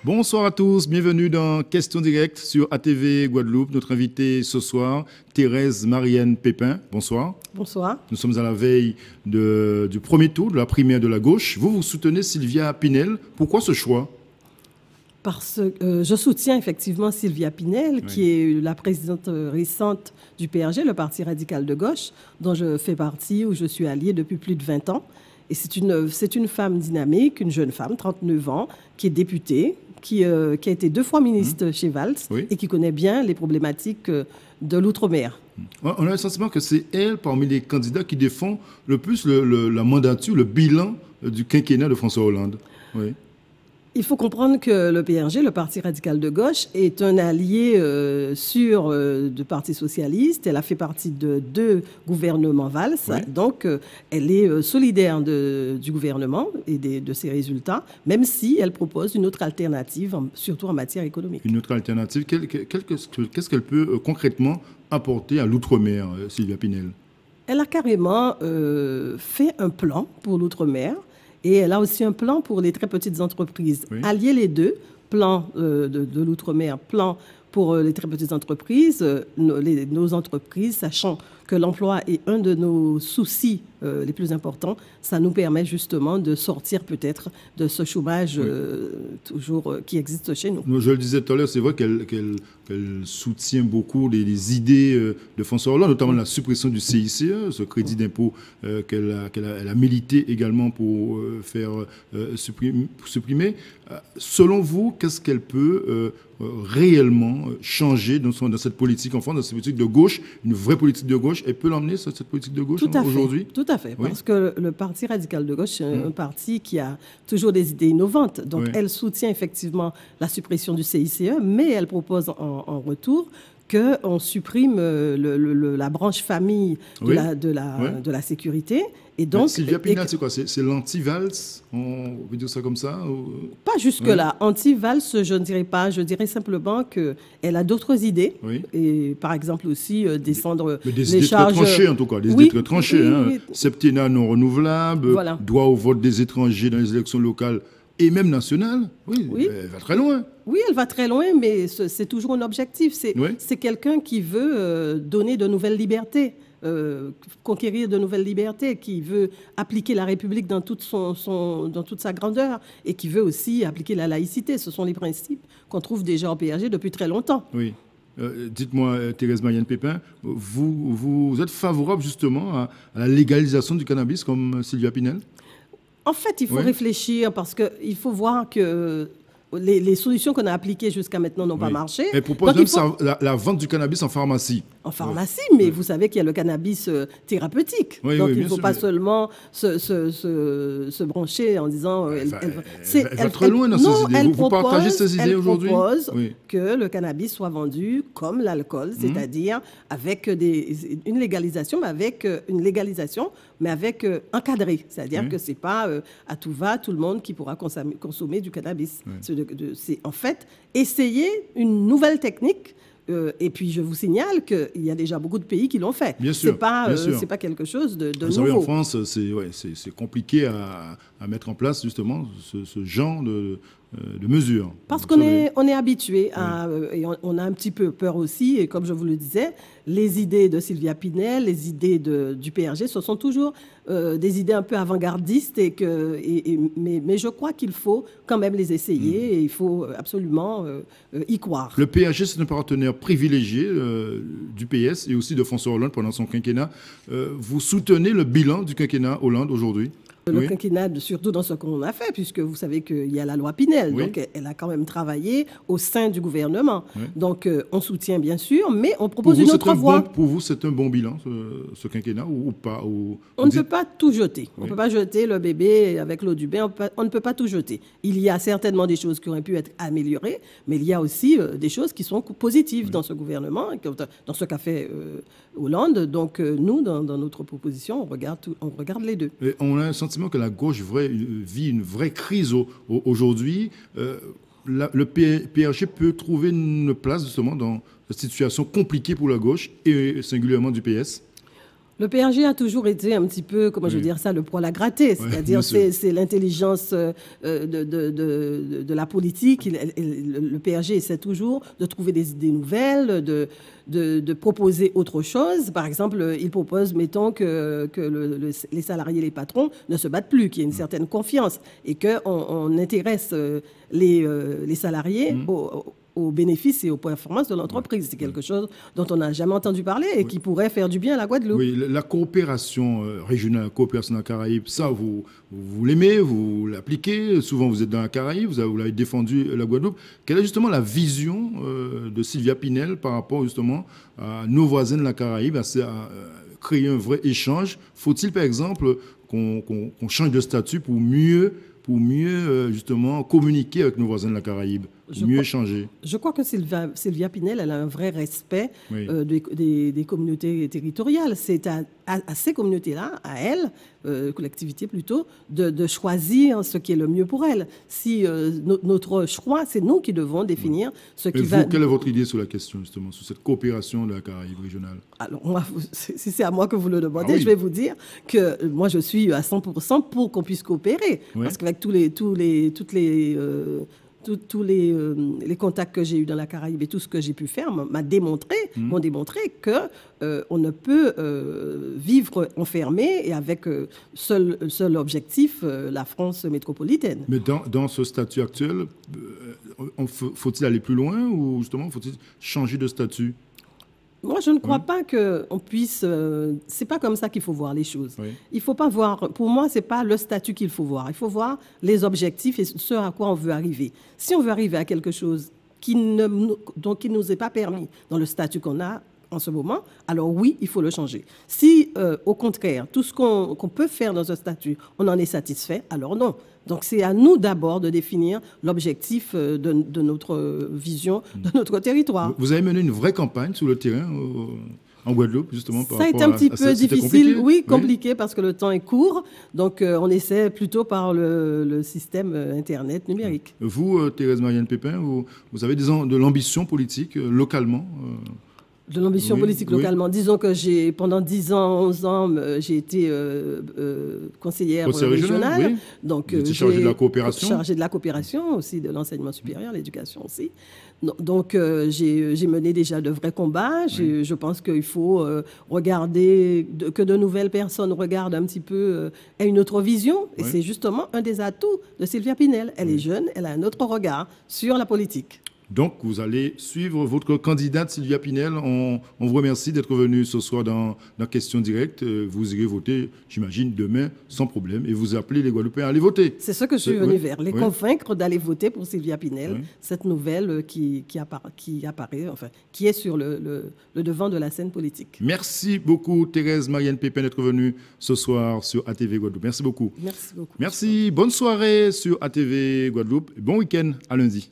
Bonsoir à tous, bienvenue dans Question Directe sur ATV Guadeloupe. Notre invitée ce soir, Thérèse Marianne Pépin. Bonsoir. Bonsoir. Nous sommes à la veille du premier tour de la primaire de la gauche. Vous soutenez Sylvia Pinel. Pourquoi ce choix? Parce que je soutiens effectivement Sylvia Pinel, qui est la présidente récente du PRG, le Parti radical de gauche, dont je fais partie, où je suis alliée depuis plus de 20 ans. Et c'est une femme dynamique, une jeune femme, 39 ans, qui est députée, qui a été 2 fois ministre chez Valls et qui connaît bien les problématiques de l'outre-mer. On a le sentiment que c'est elle, parmi les candidats, qui défend le plus la mandature, le bilan du quinquennat de François Hollande. Oui. Il faut comprendre que le PRG, le Parti radical de gauche, est un allié du Parti socialiste. Elle a fait partie de 2 gouvernements Valls. Donc, elle est solidaire du gouvernement et de ses résultats, même si elle propose une autre alternative, surtout en matière économique. Une autre alternative, qu'est-ce qu'elle peut concrètement apporter à l'outre-mer, Sylvia Pinel? Elle a carrément fait un plan pour l'outre-mer. Et elle a aussi un plan pour les très petites entreprises. Allier les deux, plan de l'outre-mer, plan pour les très petites entreprises, nos entreprises, sachant que l'emploi est un de nos soucis les plus importants, ça nous permet justement de sortir peut-être de ce chômage toujours qui existe chez nous. Je le disais tout à l'heure, c'est vrai qu'elle soutient beaucoup les idées de François Hollande, notamment la suppression du CICE, ce crédit d'impôt qu'elle a milité également pour faire supprimer. Selon vous, qu'est-ce qu'elle peut réellement changer dans cette politique en France, dans cette politique de gauche, une vraie politique de gauche? Elle peut l'emmener, cette politique de gauche, aujourd'hui? Tout à fait, parce que le Parti radical de gauche, c'est un parti qui a toujours des idées innovantes. Donc, elle soutient effectivement la suppression du CICE, mais elle propose en retour qu'on supprime la branche famille de la sécurité. Et donc, Sylvia Pinel, c'est quoi? C'est l'anti-Valls? On peut dire ça comme ça? Pas jusque-là. Anti-Valls, je ne dirais pas. Je dirais simplement qu'elle a d'autres idées. Et par exemple aussi descendre des idées très tranchées, en tout cas. Des idées très tranchées. Septennat non renouvelable, droit au vote des étrangers dans les élections locales et même nationales. Elle va très loin. Oui, elle va très loin, mais c'est toujours un objectif. C'est quelqu'un qui veut donner de nouvelles libertés. Conquérir de nouvelles libertés, qui veut appliquer la République dans toute sa grandeur et qui veut aussi appliquer la laïcité. Ce sont les principes qu'on trouve déjà au PRG depuis très longtemps. Oui. Dites-moi, Thérèse Marianne Pépin, vous êtes favorable justement à la légalisation du cannabis comme Sylvia Pinel? En fait, il faut réfléchir parce qu'il faut voir que les solutions qu'on a appliquées jusqu'à maintenant n'ont pas marché. Elle propose même la vente du cannabis en pharmacie. En pharmacie, mais vous savez qu'il y a le cannabis thérapeutique. Donc il ne faut pas seulement se brancher en disant... Elle va très loin dans ces idées. Vous partagez ces idées aujourd'hui? Elle propose que le cannabis soit vendu comme l'alcool, c'est-à-dire avec une légalisation, mais avec encadré. C'est-à-dire que ce n'est pas à tout va, tout le monde qui pourra consommer du cannabis. C'est en fait essayer une nouvelle technique. Et puis, je vous signale qu'il y a déjà beaucoup de pays qui l'ont fait. Bien sûr. C'est pas quelque chose de nouveau. Vous savez, en France, c'est compliqué à mettre en place, justement, ce genre de mesures. Parce qu'on est habitué et on a un petit peu peur aussi. Et comme je vous le disais, les idées de Sylvia Pinel, les idées du PRG, ce sont toujours des idées un peu avant-gardistes. Mais je crois qu'il faut quand même les essayer et il faut absolument y croire. Le PRG, c'est un partenaire privilégié du PS et aussi de François Hollande pendant son quinquennat. Vous soutenez le bilan du quinquennat Hollande aujourd'hui? Le quinquennat, surtout dans ce qu'on a fait, puisque vous savez qu'il y a la loi Pinel. Donc, elle a quand même travaillé au sein du gouvernement. Donc, on soutient, bien sûr, mais on propose une autre voie. Pour vous, c'est un bon bilan, ce quinquennat, ou pas? On ne peut pas tout jeter. On ne peut pas jeter le bébé avec l'eau du bain. On ne peut pas tout jeter. Il y a certainement des choses qui auraient pu être améliorées, mais il y a aussi des choses qui sont positives dans ce gouvernement, dans ce qu'a fait Hollande. Donc, nous, dans notre proposition, on regarde les deux. Et on a un sentiment que la gauche vit une vraie crise aujourd'hui. Le PRG peut trouver une place justement dans cette situation compliquée pour la gauche et singulièrement du PS? Le PRG a toujours été un petit peu, comment je veux dire ça, le poil à gratter. C'est-à-dire, c'est l'intelligence de la politique. Le PRG essaie toujours de trouver des idées nouvelles, de proposer autre chose. Par exemple, il propose, mettons, que les salariés et les patrons ne se battent plus, qu'il y ait une certaine confiance et qu'on intéresse les salariés aux bénéfices et aux performances de l'entreprise. C'est quelque chose dont on n'a jamais entendu parler et qui pourrait faire du bien à la Guadeloupe. Oui, la coopération régionale, la coopération dans la Caraïbe, ça, vous l'aimez, vous l'appliquez. Souvent, vous êtes dans la Caraïbe, vous l'avez défendu la Guadeloupe. Quelle est justement la vision de Sylvia Pinel par rapport justement à nos voisins de la Caraïbe, à créer un vrai échange? Faut-il, par exemple, qu'on change de statut pour mieux justement communiquer avec nos voisins de la Caraïbe, mieux échanger? Je crois que Sylvia Pinel, elle a un vrai respect des communautés territoriales. C'est à ces communautés-là, à elles, collectivités plutôt, de choisir ce qui est le mieux pour elles. Si notre choix, c'est nous qui devons définir ce qui va... Quelle est votre idée sur la question, justement, sur cette coopération de la Caraïbe régionale? Alors, moi, si c'est à moi que vous le demandez, je vais vous dire que moi, je suis à 100% pour qu'on puisse coopérer. Parce qu'avec tous les contacts que j'ai eus dans la Caraïbe et tout ce que j'ai pu faire m'ont démontré que on ne peut vivre enfermé et avec seul objectif la France métropolitaine. Mais dans ce statut actuel, faut-il aller plus loin ou justement faut-il changer de statut? Moi, je ne crois pas qu'on puisse... c'est pas comme ça qu'il faut voir les choses. Il faut pas voir... Pour moi, c'est pas le statut qu'il faut voir. Il faut voir les objectifs et ce à quoi on veut arriver. Si on veut arriver à quelque chose qui ne nous est pas permis dans le statut qu'on a en ce moment, alors oui, il faut le changer. Si, au contraire, tout ce qu'on peut faire dans un statut, on en est satisfait, alors non. Donc, c'est à nous d'abord de définir l'objectif de notre vision, de notre territoire. Vous avez mené une vraie campagne sur le terrain en Guadeloupe, justement, par ça a été un petit peu difficile, compliqué parce que le temps est court. Donc, on essaie plutôt par le système Internet numérique. Vous, Thérèse Marianne Pépin, vous avez de l'ambition politique localement de l'ambition politique localement. Disons que pendant 10 ans, 11 ans, j'ai été conseillère régionale. Donc, vous étiez chargée de la coopération. Chargée de la coopération, aussi de l'enseignement supérieur, l'éducation aussi. Donc, j'ai mené déjà de vrais combats. Je pense qu'il faut regarder, que de nouvelles personnes regardent un petit peu, aient une autre vision. Et c'est justement un des atouts de Sylvia Pinel. Elle est jeune, elle a un autre regard sur la politique. Donc, vous allez suivre votre candidate Sylvia Pinel. On vous remercie d'être venu ce soir dans Question Directe. Vous irez voter, j'imagine, demain, sans problème. Et vous appelez les Guadeloupéens à aller voter. C'est ce que je suis venu vers. Les convaincre d'aller voter pour Sylvia Pinel, cette nouvelle qui apparaît, enfin, qui est sur le devant de la scène politique. Merci beaucoup, Thérèse Marianne Pépin, d'être venue ce soir sur ATV Guadeloupe. Merci beaucoup. Merci beaucoup. Merci. Bonne soirée sur ATV Guadeloupe. Bon week-end. À lundi.